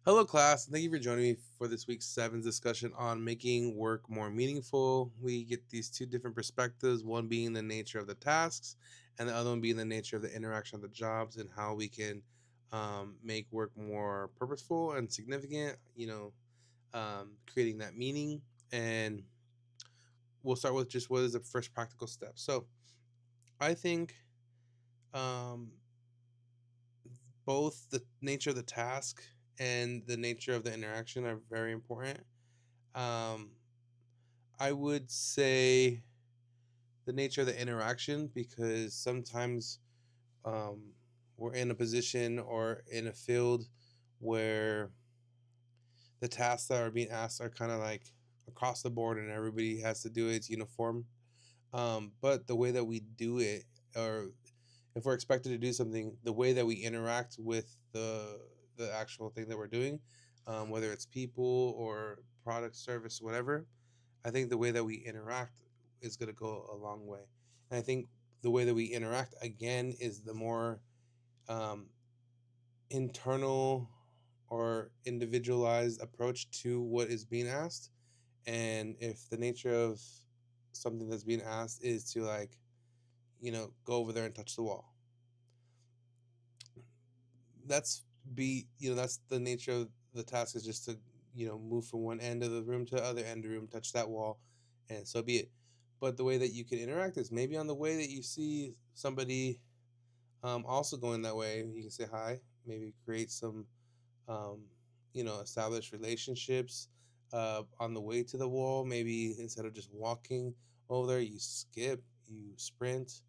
Hello, class. Thank you for joining me for this week's sevens discussion on making work more meaningful. We get these two different perspectives, one being the nature of the tasks, and the other one being the nature of the interaction of the jobs and how we can make work more purposeful and significant, creating that meaning. And we'll start with just what is the first practical step. So I think um, both the nature of the task and the nature of the interaction are very important. Um, I would say the nature of the interaction because sometimes um, we're in a position or in a field where the tasks that are being asked are kind of like across the board and everybody has to do it. It's uniform. But the way that we do it, or if we're expected to do something, the way that we interact with the actual thing that we're doing, whether it's people or product, service, whatever, I think the way that we interact is going to go a long way. And I think the way that we interact again is the more um, internal or individualized approach to what is being asked. And if the nature of something that's being asked is to like, go over there and touch the wall, that's the nature of the task is just to move from one end of the room to the other end of the room, touch that wall, and so be it. But the way that you can interact is maybe on the way that you see somebody also going that way, you can say hi, maybe create some um, establish relationships on the way to the wall. Maybe instead of just walking over there, you skip, you sprint,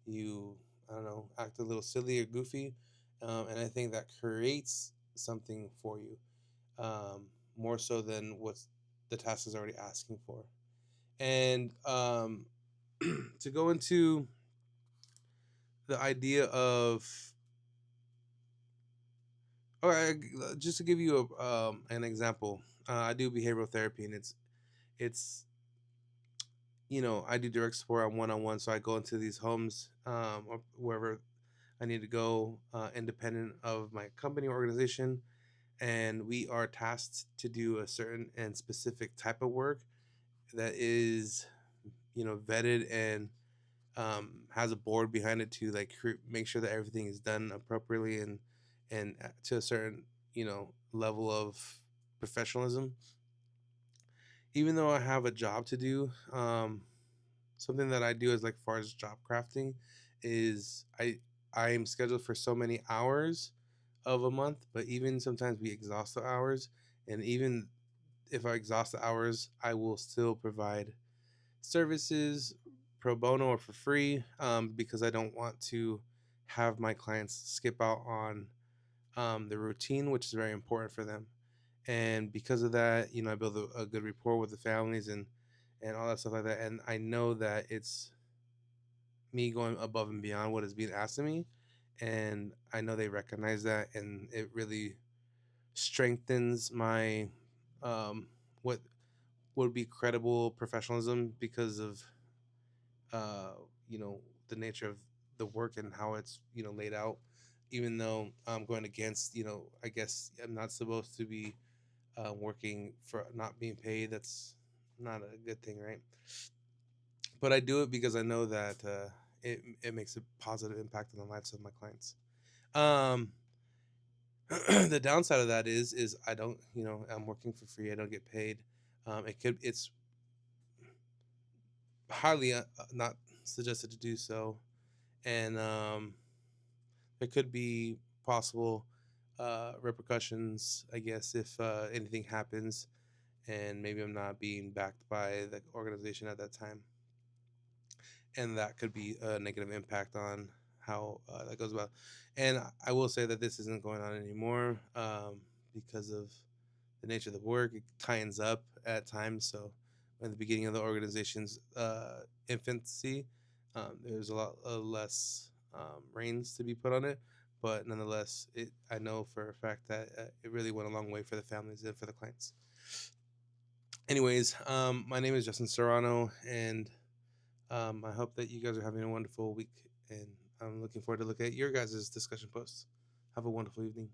you, I don't know, act a little silly or goofy. And I think that creates something for you more so than what the task is already asking for. And to go into the idea of, all right, just to give you an example, I do behavioral therapy, and it's I do direct support on one, so I go into these homes or wherever I need to go, independent of my company or organization, and we are tasked to do a certain and specific type of work that is vetted and has a board behind it to like make sure that everything is done appropriately and to a certain level of professionalism. Even though I have a job to do, something that I do as like far as job crafting is I am scheduled for so many hours of a month, but even sometimes we exhaust the hours, and even if I exhaust the hours, I will still provide services pro bono or for free because I don't want to have my clients skip out on the routine, which is very important for them. And because of that, I build a good rapport with the families and all that stuff like that. And I know that it's me going above and beyond what is being asked of me, and I know they recognize that, and it really strengthens my what would be credible professionalism because of uh, the nature of the work and how it's laid out. Even though I'm going against, I guess I'm not supposed to be working for not being paid. That's not a good thing, right? But I do it because I know that it makes a positive impact on the lives of my clients. Um, the downside of that is I don't, I'm working for free. I don't get paid. It's highly not suggested to do so, and there could be possible repercussions, I guess, if anything happens, and maybe I'm not being backed by the organization at that time, and that could be a negative impact on how that goes about. And I will say that this isn't going on anymore because of the nature of the work. It tightens up at times. So, in the beginning of the organization's infancy, there's a lot less reins to be put on it. But nonetheless, I know for a fact that it really went a long way for the families and for the clients. Anyways, my name is Justin Serrano, and I hope that you guys are having a wonderful week, and I'm looking forward to look at your guys' discussion posts. Have a wonderful evening.